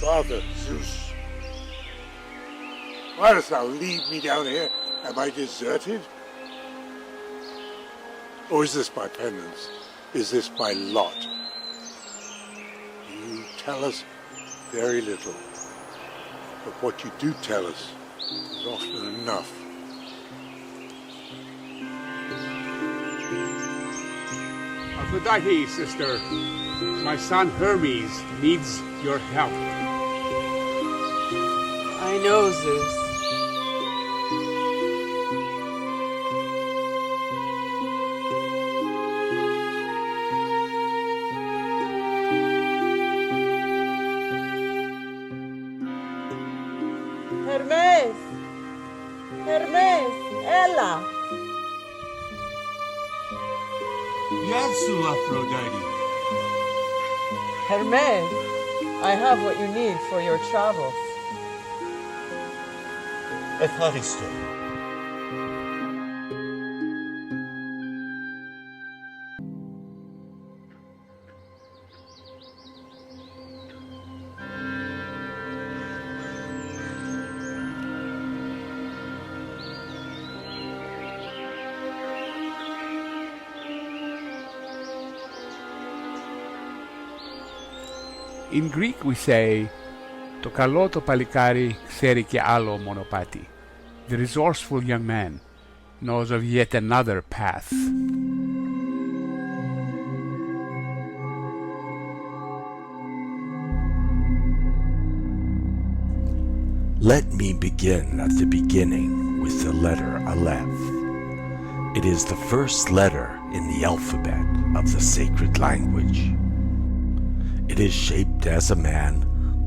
Father Zeus, why dost thou leave me down here? Am I deserted? Or is this my penance? Is this my lot? You tell us very little, but what you do tell us is often enough. Aphrodite, sister, my son Hermes needs your help. I know, Zeus. Hermes! Hermes! Ella! Yes, Aphrodite. Hermes, I have what you need for your travels. Aphrodite. In Greek we say, "Το καλό το παλικάρι ξέρει και άλλο μονοπάτι." The resourceful young man knows of yet another path. Let me begin at the beginning with the letter Aleph. It is the first letter in the alphabet of the sacred language. It is shaped as a man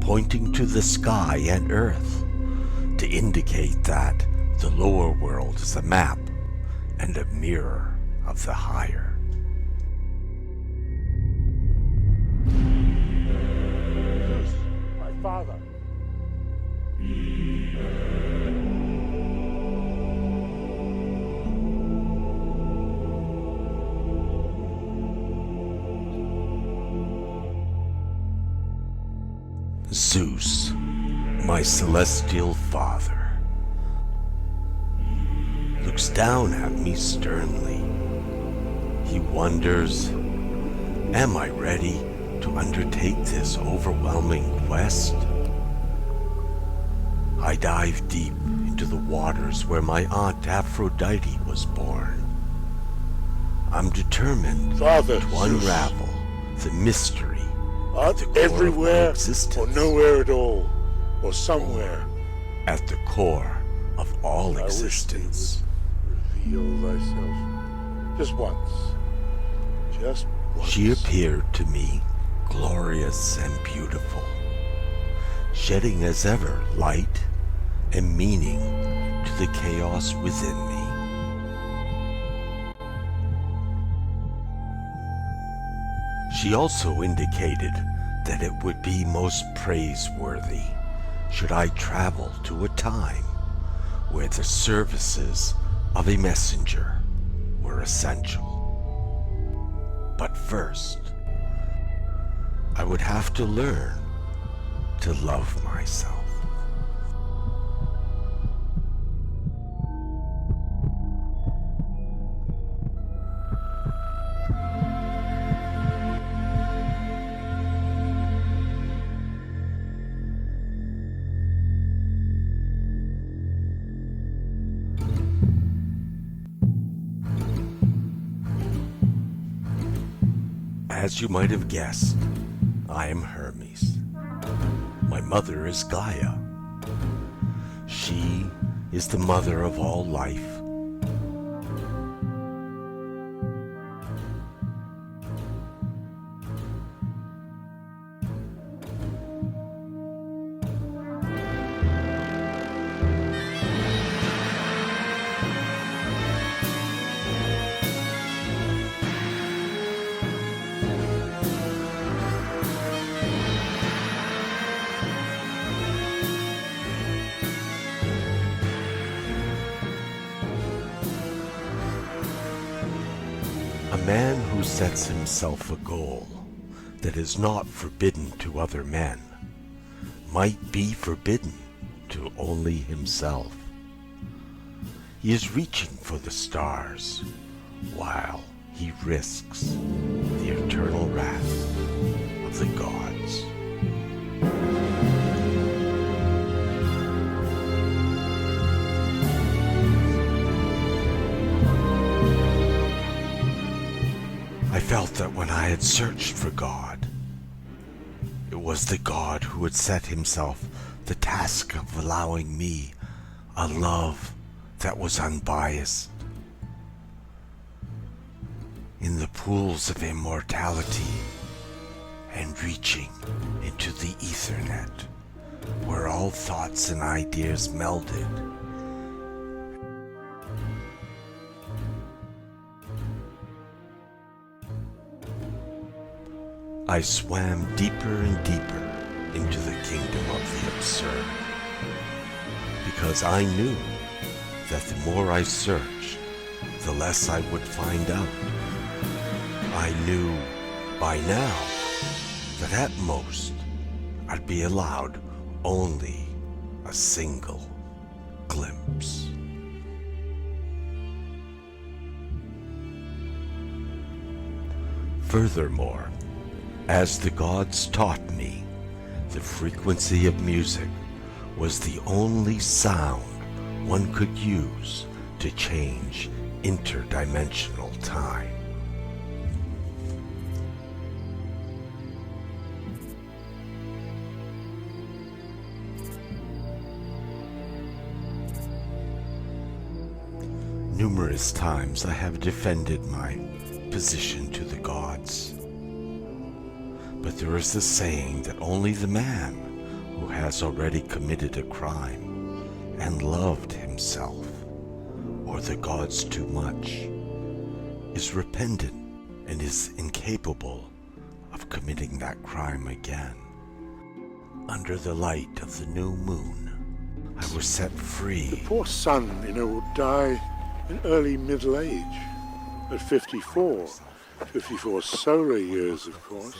pointing to the sky and earth to indicate that the lower world is a map and a mirror of the higher. Zeus, my father. Zeus, my celestial father, looks down at me sternly. He wonders, am I ready to undertake this overwhelming quest? I dive deep into the waters where my aunt Aphrodite was born. I'm determined Father to Zeus. unravel the mystery Art the core of my everywhere existence. or nowhere at all, or somewhere. At the core of all I wish thee existence. would reveal thyself. Just once. Just once. She appeared to me glorious and beautiful, shedding as ever light and meaning to the chaos within me. She also indicated that it would be most praiseworthy should I travel to a time where the services of a messenger were essential. But first, I would have to learn to love myself. As you might have guessed, I am Hermes. My mother is Gaia. She is the mother of all life. A man who sets himself a goal that is not forbidden to other men might be forbidden to only himself. He is reaching for the stars while he risks the eternal wrath of the gods. I felt that when I had searched for God, it was the God who had set himself the task of allowing me a love that was unbiased. In the pools of immortality and reaching into the Ethernet, where all thoughts and ideas melded, I swam deeper and deeper into the kingdom of the absurd, because I knew that the more I searched, the less I would find out. I knew by now that at most I'd be allowed only a single glimpse. Furthermore, as the gods taught me, the frequency of music was the only sound one could use to change interdimensional time. Numerous times I have defended my position to the gods. But there is the saying that only the man who has already committed a crime and loved himself, or the gods too much, is repentant and is incapable of committing that crime again. Under the light of the new moon, I was set free. The poor son, will die in early middle age, at 54. 54 solar years, of course.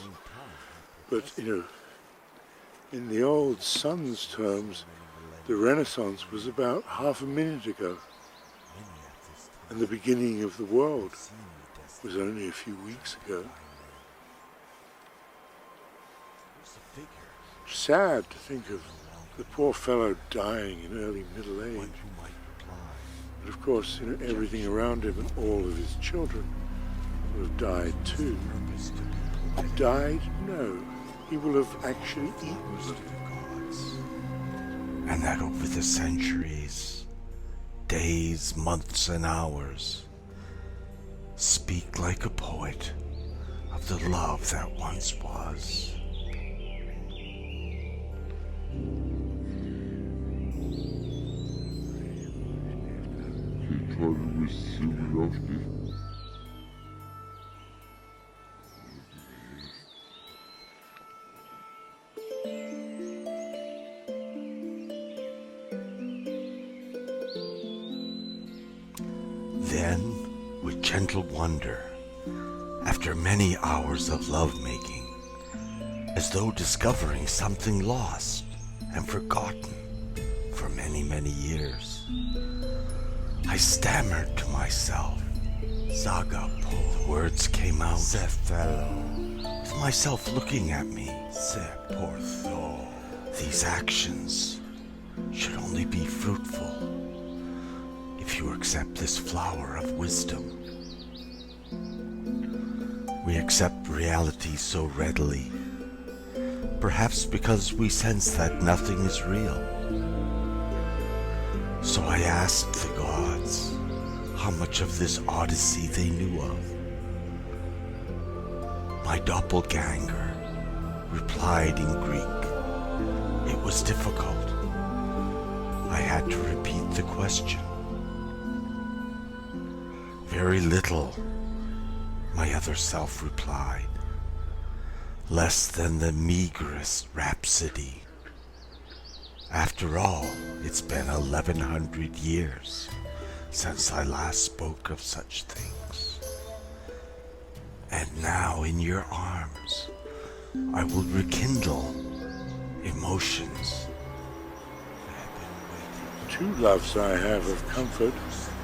But, in the old sun's terms, the Renaissance was about half a minute ago. And the beginning of the world was only a few weeks ago. Sad to think of the poor fellow dying in early middle age. But of course, everything around him and all of his children will have died too. Died? No. He will have actually eaten them. And that over the centuries, days, months, and hours, speak like a poet of the love that once was. Then, with gentle wonder, after many hours of lovemaking, as though discovering something lost and forgotten for many, many years, I stammered to myself, Zagapo. The words came out, Cephalo, with myself looking at me, Seportho. These actions should only be fruitful if you accept this flower of wisdom. We accept reality so readily, perhaps because we sense that nothing is real. So I asked the gods how much of this odyssey they knew of. My doppelganger replied in Greek. It was difficult. I had to repeat the question. Very little, my other self replied. Less than the meagerest rhapsody. After all, it's been 1100 years since I last spoke of such things. And now in your arms, I will rekindle emotion emotions. Two loves I have of comfort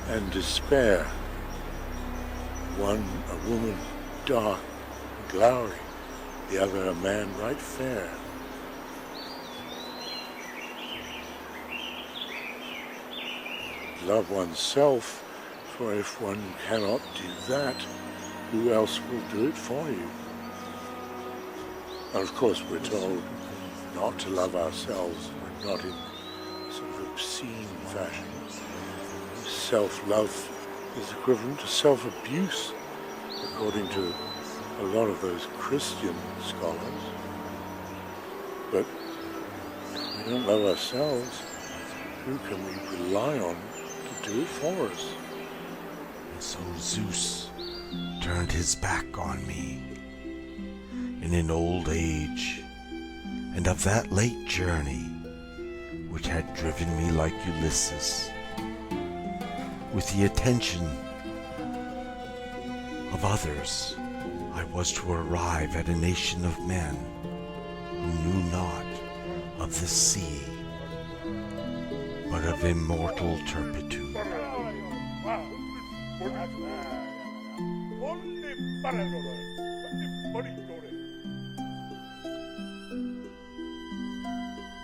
and despair. One a woman dark and glowering, the other a man right fair. Love oneself, for if one cannot do that, who else will do it for you? And of course we're told not to love ourselves, but not in sort of obscene fashion. Self-love is equivalent to self-abuse, according to a lot of those Christian scholars. But if we don't love ourselves, who can we rely on to do it for us? And so Zeus turned his back on me in an old age, and of that late journey which had driven me like Ulysses, with the attention of others, I was to arrive at a nation of men who knew not of the sea, but of immortal turpitude.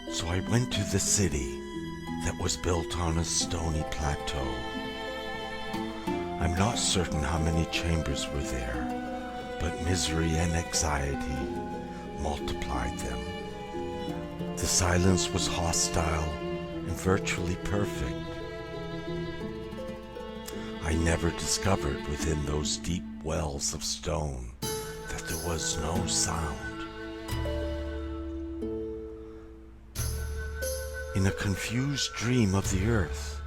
So I went to the city that was built on a stony plateau. I'm not certain how many chambers were there, but misery and anxiety multiplied them. The silence was hostile and virtually perfect. I never discovered within those deep wells of stone that there was no sound. In a confused dream of the earth,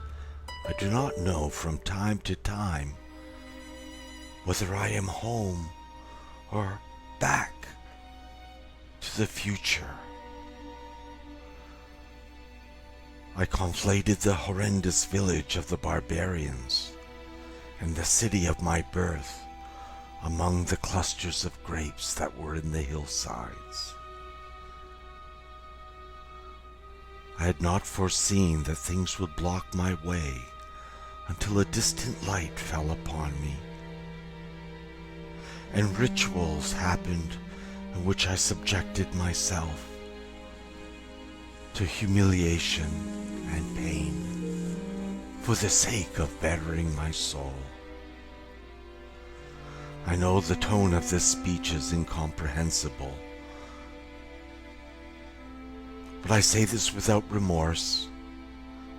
I do not know from time to time whether I am home or back to the future. I conflated the horrendous village of the barbarians and the city of my birth among the clusters of grapes that were in the hillsides. I had not foreseen that things would block my way until a distant light fell upon me, and rituals happened in which I subjected myself to humiliation and pain for the sake of bettering my soul. I know the tone of this speech is incomprehensible, but I say this without remorse,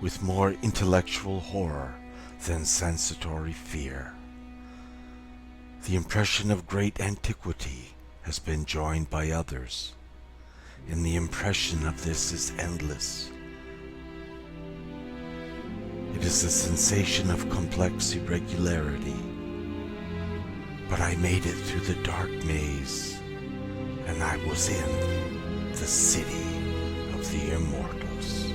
with more intellectual horror than sensatory fear. The impression of great antiquity has been joined by others, and the impression of this is endless. It is a sensation of complex irregularity, but I made it through the dark maze, and I was in the city of the immortals.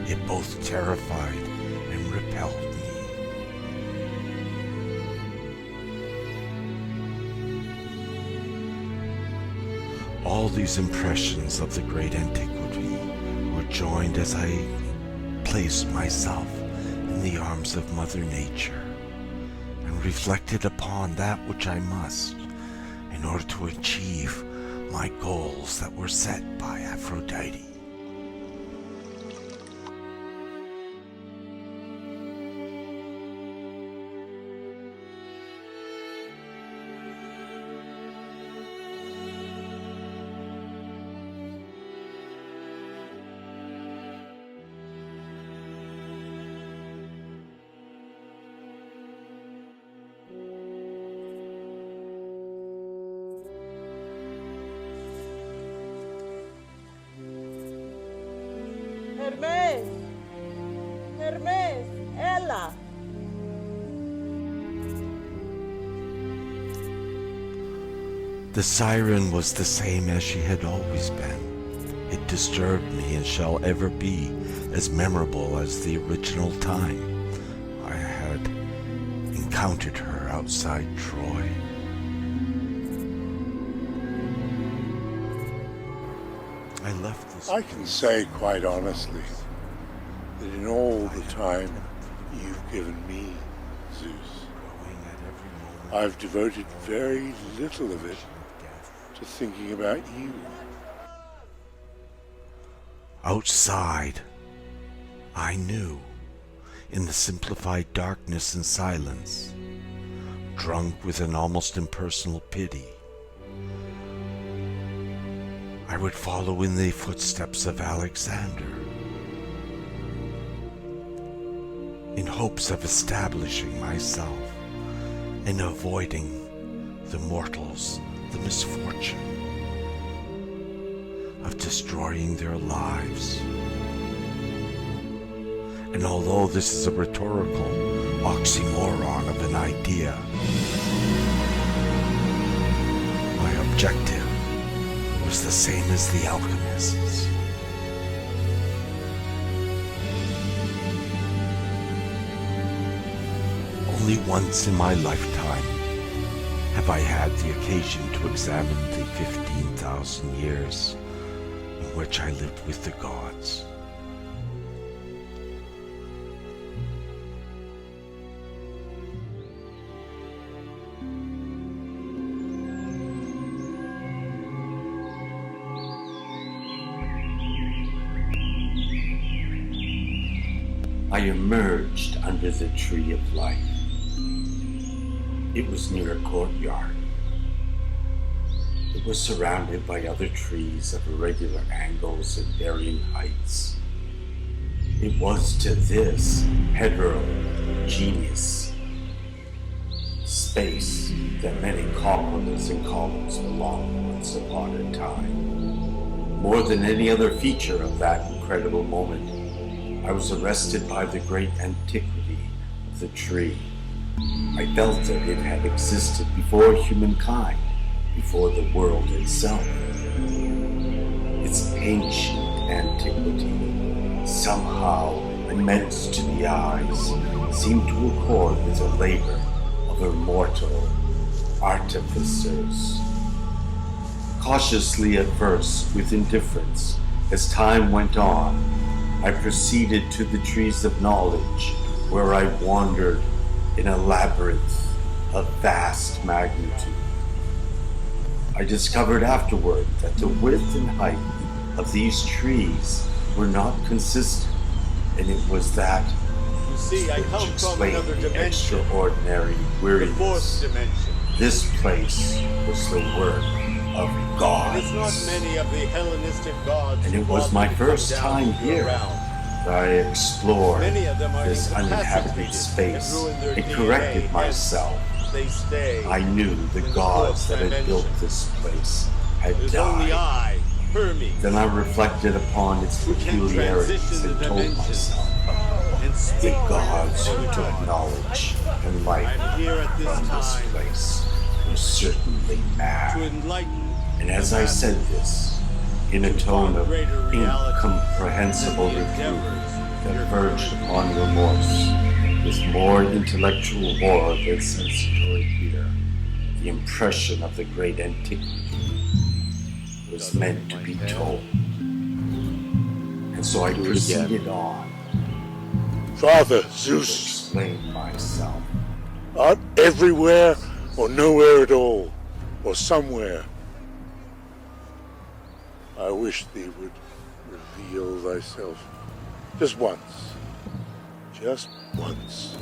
It both terrified and repelled me. All these impressions of the great antiquity were joined as I placed myself in the arms of Mother Nature and reflected upon that which I must in order to achieve my goals that were set by Aphrodite. Hermes! Hermes! Ella! The siren was the same as she had always been. It disturbed me and shall ever be as memorable as the original time I had encountered her outside Troy. I left this I can say quite honestly that in all the time you've given me, Zeus, I've devoted very little of it to thinking about you. Outside, I knew, in the simplified darkness and silence, drunk with an almost impersonal pity, I would follow in the footsteps of Alexander, in hopes of establishing myself and avoiding the mortals the misfortune of destroying their lives. And although this is a rhetorical oxymoron of an idea, my objective was the same as the alchemists. Only once in my lifetime have I had the occasion to examine the 15,000 years in which I lived with the gods. I emerged under the tree of life. It was near a courtyard. It was surrounded by other trees of irregular angles and varying heights. It was to this heterogeneous space that many cupolas and columns belonged once upon a time. More than any other feature of that incredible moment, I was arrested by the great antiquity of the tree. I felt that it had existed before humankind, before the world itself. Its ancient antiquity, somehow immense to the eyes, seemed to accord with the labor of immortal artificers. Cautiously at first, with indifference, as time went on, I proceeded to the trees of knowledge, where I wandered in a labyrinth of vast magnitude. I discovered afterward that the width and height of these trees were not consistent, and it was that You see, I come which from explained another the dimension, extraordinary the weariness. fourth dimension. This place was the work of And gods. it's not many of the Hellenistic gods And who it was want my me to come first down time to your here. realm. I explored Many of them are this uninhabited incapacitated space and ruin their and DNA, corrected hence myself. They stay. I knew the in the gods fourth that had dimension. built this place had It is only died. I, Hermes, Then I reflected upon its who can peculiarities transition and the told dimensions myself and the speak gods for who the took gods. knowledge and life I'm here at this from this time place were certainly to mad. enlighten And as I said this, in a tone of incomprehensible reproof that verged upon remorse, with more intellectual horror than sensatory fear, the impression of the great antiquity was meant to be told. And so I proceeded on Father to Zeus, explain myself. art everywhere or nowhere at all, or somewhere. I wish thee would reveal thyself just once. Just once.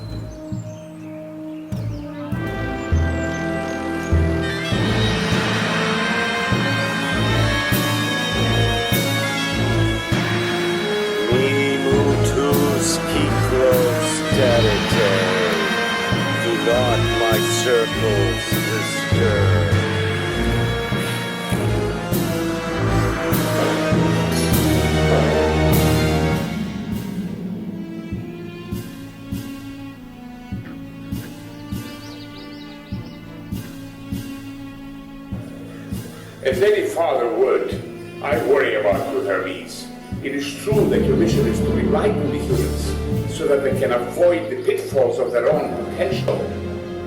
Mimutus Kikros Derete, do not my circles disturb. As any father would, I worry about you, Hermes. It is true that your mission is to enlighten the humans so that they can avoid the pitfalls of their own potential.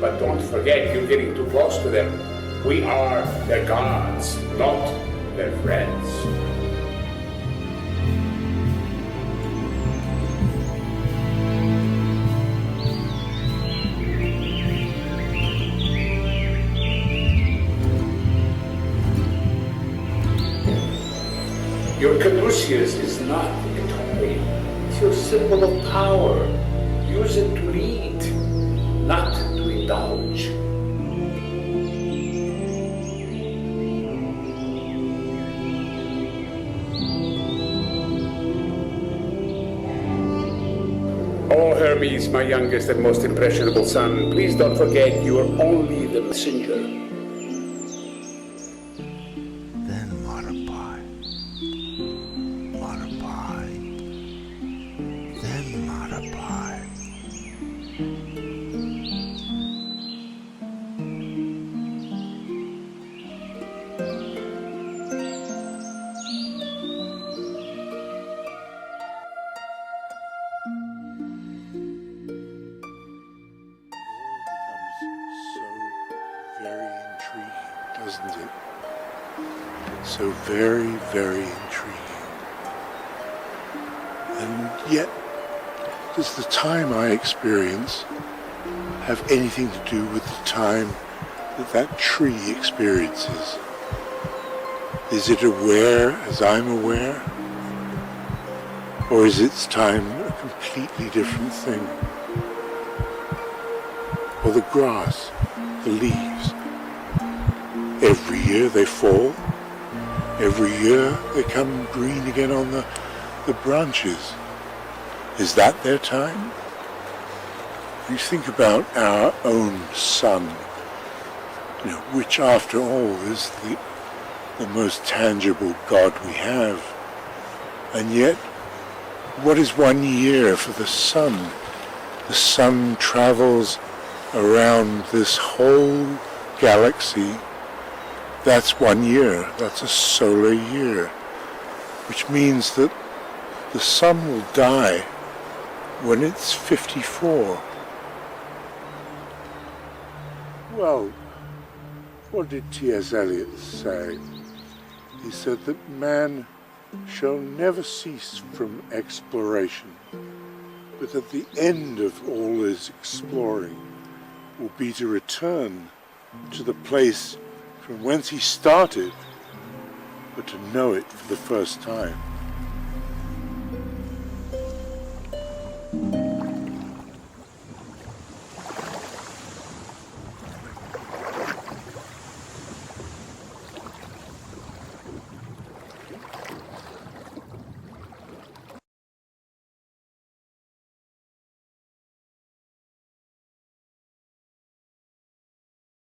But don't forget, you're getting too close to them. We are their gods, not their friends. Your caduceus is not a toy. It's your symbol of power. Use it to lead, not to indulge. Oh, Hermes, my youngest and most impressionable son, please don't forget you are only the messenger. Then modify, then modify. Very intriguing, doesn't it? So very, very intriguing. And yet, does the time I experience have anything to do with the time that that tree experiences? Is it aware as I'm aware? Or is its time a completely different thing? Or the grass, the leaves. Every year they fall. Every year they come green again on the branches. Is that their time? You think about our own sun, which after all is the most tangible God we have. And yet, what is 1 year for the sun? The sun travels around this whole galaxy. That's 1 year. That's a solar year, which means that the sun will die when it's 54. Well, what did T.S. Eliot say? He said that man shall never cease from exploration, but at the end of all his exploring will be to return to the place from whence he started, but to know it for the first time.